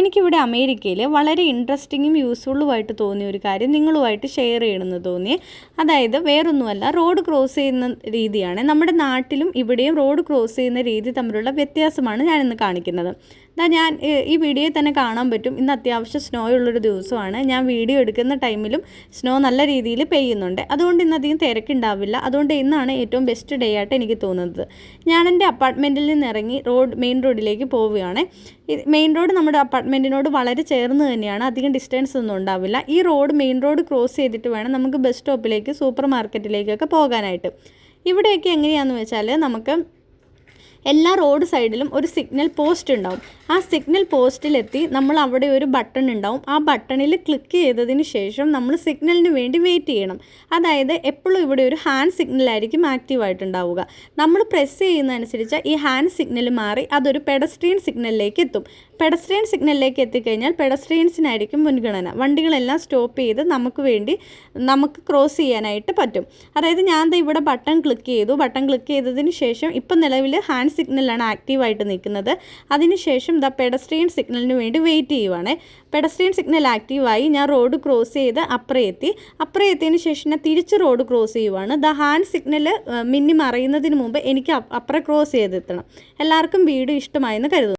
എനിക്കിവിടെ അമേരിക്കയിൽ വളരെ ഇൻട്രസ്റ്റിങ്ങും യൂസ്ഫുള്ളുമായിട്ട് തോന്നിയ ഒരു കാര്യം നിങ്ങളുമായിട്ട് ഷെയർ ചെയ്യണമെന്ന് തോന്നി. അതായത് വേറൊന്നുമല്ല, റോഡ് ക്രോസ് ചെയ്യുന്ന രീതിയാണ്. നമ്മുടെ നാട്ടിലും ഇവിടെയും റോഡ് ക്രോസ് ചെയ്യുന്ന രീതി തമ്മിലുള്ള വ്യത്യാസമാണ് ഞാനിന്ന് കാണിക്കുന്നത്. ഞാൻ ഈ വീഡിയോയിൽ തന്നെ കാണാൻ പറ്റും, ഇന്ന് അത്യാവശ്യം സ്നോ ഉള്ളൊരു ദിവസമാണ്. ഞാൻ വീഡിയോ എടുക്കുന്ന ടൈമിലും സ്നോ നല്ല രീതിയിൽ പെയ്യുന്നുണ്ട്. അതുകൊണ്ട് ഇന്നധികം തിരക്കുണ്ടാവില്ല. അതുകൊണ്ട് ഇന്നാണ് ഏറ്റവും ബെസ്റ്റ് ഡേ ആയിട്ട് എനിക്ക് തോന്നുന്നത്. ഞാൻ എൻ്റെ അപ്പാർട്ട്മെൻറ്റിൽ നിന്ന് ഇറങ്ങി മെയിൻ റോഡിലേക്ക് പോവുകയാണ്. മെയിൻ റോഡ് നമ്മുടെ അപ്പാർട്ട്മെൻറ്റിനോട് വളരെ ചേർന്ന് തന്നെയാണ്, അധികം ഡിസ്റ്റൻസ് ഒന്നും ഉണ്ടാവില്ല. ഈ മെയിൻ റോഡ് ക്രോസ് ചെയ്തിട്ട് വേണം നമുക്ക് ബസ് സ്റ്റോപ്പിലേക്ക്, സൂപ്പർ മാർക്കറ്റിലേക്കൊക്കെ പോകാനായിട്ട്. ഇവിടെയൊക്കെ എങ്ങനെയാണെന്ന് വെച്ചാൽ നമുക്ക് എല്ലാ റോഡ് സൈഡിലും ഒരു സിഗ്നൽ പോസ്റ്റ് ഉണ്ടാവും. ആ സിഗ്നൽ പോസ്റ്റിലെത്തി നമ്മൾ അവിടെ ഒരു ബട്ടൺ ഉണ്ടാവും. ആ ബട്ടണിൽ ക്ലിക്ക് ചെയ്തതിന് ശേഷം നമ്മൾ സിഗ്നലിന് വേണ്ടി വെയിറ്റ് ചെയ്യണം. അതായത് എപ്പോഴും ഇവിടെ ഒരു ഹാൻഡ് സിഗ്നലായിരിക്കും ആക്റ്റീവായിട്ടുണ്ടാവുക. നമ്മൾ പ്രസ് ചെയ്യുന്നതനുസരിച്ച് ഈ ഹാൻഡ് സിഗ്നൽ മാറി അതൊരു പെഡസ്ട്രിയൻ സിഗ്നലിലേക്ക് എത്തും. പെഡസ്ട്രിയൻ സിഗ്നലിലേക്ക് എത്തിക്കഴിഞ്ഞാൽ പെഡസ്ട്രിയൻസിനായിരിക്കും മുൻഗണന. വണ്ടികളെല്ലാം സ്റ്റോപ്പ് ചെയ്ത് നമുക്ക് ക്രോസ് ചെയ്യാനായിട്ട് പറ്റും. അതായത് ഞാൻ ഇവിടെ ബട്ടൺ ക്ലിക്ക് ചെയ്തു. ബട്ടൺ ക്ലിക്ക് ചെയ്തതിന് ശേഷം ഇപ്പം നിലവിൽ ഹാൻഡ് സിഗ്നലാണ് ആക്റ്റീവായിട്ട് നിൽക്കുന്നത്. അതിനുശേഷം പെഡസ്ട്രിയൻ സിഗ്നലിന് വേണ്ടി വെയിറ്റ് ചെയ്യുവാണ്. പെഡസ്ട്രിയൻ സിഗ്നൽ ആക്റ്റീവായി ഞാൻ റോഡ് ക്രോസ് ചെയ്ത് അപ്പുറം എത്തിയതിന് ശേഷം ഞാൻ തിരിച്ച് റോഡ് ക്രോസ് ചെയ്യുവാണ്. ഹാൻഡ് സിഗ്നൽ മിന്നി മറയുന്നതിന് മുമ്പ് എനിക്ക് അപ്പുറം ക്രോസ് ചെയ്തെത്തണം. എല്ലാവർക്കും വീഡിയോ ഇഷ്ടമായെന്ന് കരുതുന്നു.